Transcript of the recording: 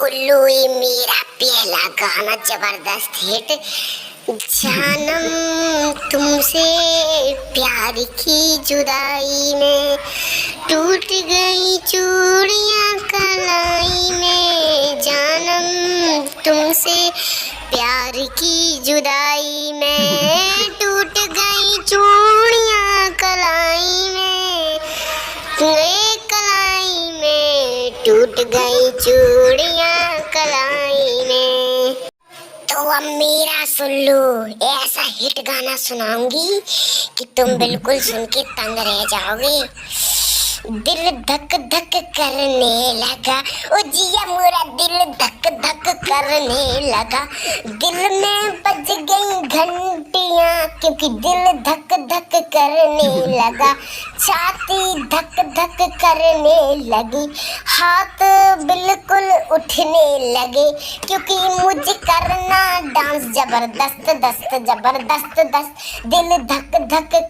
उल्लू ये मेरा पहला गाना जबरदस्त हिट। जानम तुमसे प्यार की जुदाई में टूट गई चूड़ियां कलाई में। जानम तुमसे प्यार की जुदाई में टूट गई चूड़ियां कलाई में। कलाई में टूट गई चूड़ियां कलाई में। तो अब मेरा सुन लो, ऐसा हिट गाना सुनाऊंगी कि तुम बिल्कुल सुन के तंग रह जाओगे। दिल धक धक करने लगा, ओ जिया मोरा दिल धक धक करने लगा। दिल में बज गई घंटियां क्योंकि दिल धक धक करने लगा। छाती धक धक करने लगी, हाथ बिल्कुल उठने लगे क्योंकि मुझे करना डांस जबरदस्त दस्त जबरदस्त दस्त। दिल धक धक